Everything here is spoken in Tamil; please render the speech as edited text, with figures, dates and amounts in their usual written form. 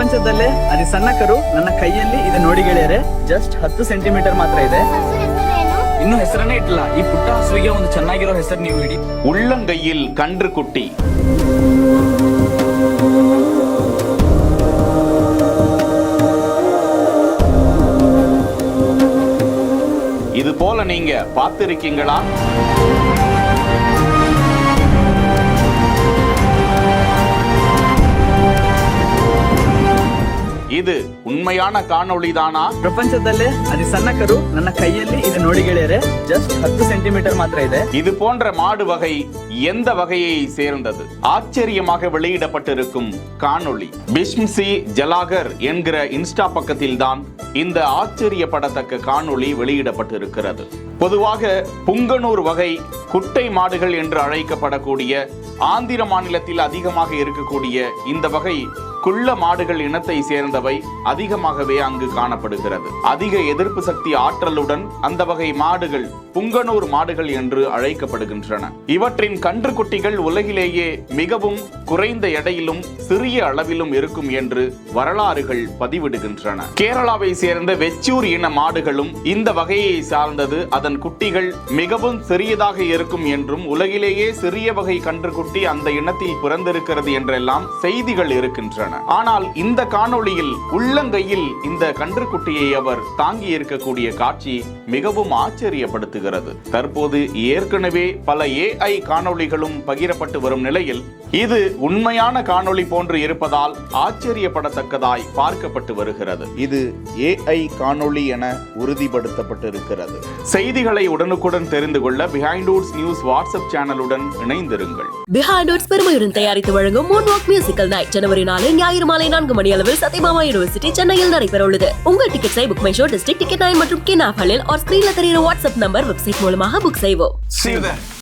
ಪ್ರಪಂಚದಲ್ಲೇ ಅತಿ ಸಣ್ಣ ಕರು ನನ್ನ ಕೈಯಲ್ಲಿ ಇದೆ ನೋಡಿ ಗೆಳೆಯರೆ. ಜಸ್ಟ್ 10 ಸೆಂಟಿಮೀಟರ್ ಮಾತ್ರ ಇದೆ. ಇನ್ನು ಹೆಸರನ್ನೇ ಇಟ್ಟಿಲ್ಲ. ಈ ಪುಟ್ಟ ಹಸುವಿಗೆ ಒಂದು ಚೆನ್ನಾಗಿರೋ ಹೆಸರು ನೀವು ಇಡಿ. உள்ளங்கையில் கன்று குட்டி. இது போல நீங்க பார்த்திருக்கீங்களா? இது உண்மையான காணொளிதானா? ಪ್ರಪಂಚದಲ್ಲೇ ಅತಿ ಸಣ್ಣ ಕರು ನನ್ನ ಕೈಯಲ್ಲಿ ಇದೆ ನೋಡಿ ಗೆಳೆಯರೆ. ಜಸ್ಟ್ 10 ಸೆಂಟಿಮೀಟರ್ ಮಾತ್ರ ಇದೆ. இது போன்ற மாடு வகை எந்த வகையை சேர்ந்தது? ஆச்சரியமாக வெளியிடப்பட்டிருக்கும் காணொளி பிஷ்ம்சி ஜலாகர் என்கிற இன்ஸ்டா பக்கத்தில் தான் இந்த ஆச்சரியப்படத்தக்க காணொளி வெளியிடப்பட்டிருக்கிறது. பொதுவாக புங்கனூர் வகை குட்டை மாடுகள் என்று அழைக்கப்படக்கூடிய ஆந்திர மாநிலத்தில் அதிகமாக இருக்கக்கூடிய இந்த வகை குள்ள மாடுகள் இனத்தை சேர்ந்தவை அதிகமாகவே அங்கு காணப்படுகிறது. அதிக எதிர்ப்பு சக்தி ஆற்றலுடன் அந்த வகை மாடுகள் புங்கனூர் மாடுகள் என்று அழைக்கப்படுகின்றன. இவற்றின் கன்றுக்குட்டிகள் உலகிலேயே மிகவும் குறைந்த எடையிலும் சிறிய அளவிலும் இருக்கும் என்று வரலாறுகள் பதிவிடுகின்றன. கேரளாவை சேர்ந்த வெச்சூர் இன மாடுகளும் இந்த வகையை சார்ந்தது. அதன் குட்டிகள் மிகவும் சிறியதாக இருக்கும் என்றும் உலகிலேயே சிறிய வகை கன்றுக்குட்டி அந்த இனத்தில் பிறந்திருக்கிறது என்றெல்லாம் செய்திகள் இருக்கின்றன. ஆனால் இந்த காணொளியில் உள்ளங்கையில் இந்த கன்றுக்குட்டியை அவர் தாங்கி இருக்கக்கூடிய காட்சி மிகவும் ஆச்சரியப்படுத்துகிறது. தற்போது ஏற்கனவே பல AI காணொளிகளும் பகிரப்பட்டு வரும் நிலையில் இது உண்மையான காணொளி போன்று இருப்பதால் ஆச்சரியப்படத்தக்கதாய் பார்க்கப்பட்டு வருகிறது. இது AI காணொளி என உறுதிப்படுத்தப்பட்டிருக்கிறது. செய்திகளை உடனுக்குடன் தெரிந்து கொள்ள பிஹைண்ட் வுட்ஸ் நியூஸ் வாட்ஸ்அப் சேனலுடன் இணைந்திருங்கள். பிஹைண்ட் வுட்ஸ் பெருமையுடன் தயாரித்து வழங்கும் மூன்வாக் மியூசிக்கல் நைட் ஜனவரி 4 ஞாயிறு மாலை 4 மணி அளவில் சத்யபாமா யூனிவர்சிட்டி சென்னையில் நடைபெற உள்ளது. உங்கள் டிக்கெட்ஸை book my show district ticket 9 மற்றும் கின் ஆப் மற்றும் ஸ்கிரீன்ல தெரியுற வாட்ஸ்அப் நம்பர் வெப்சைட் மூலமாக புக் செய்வோம். See you there.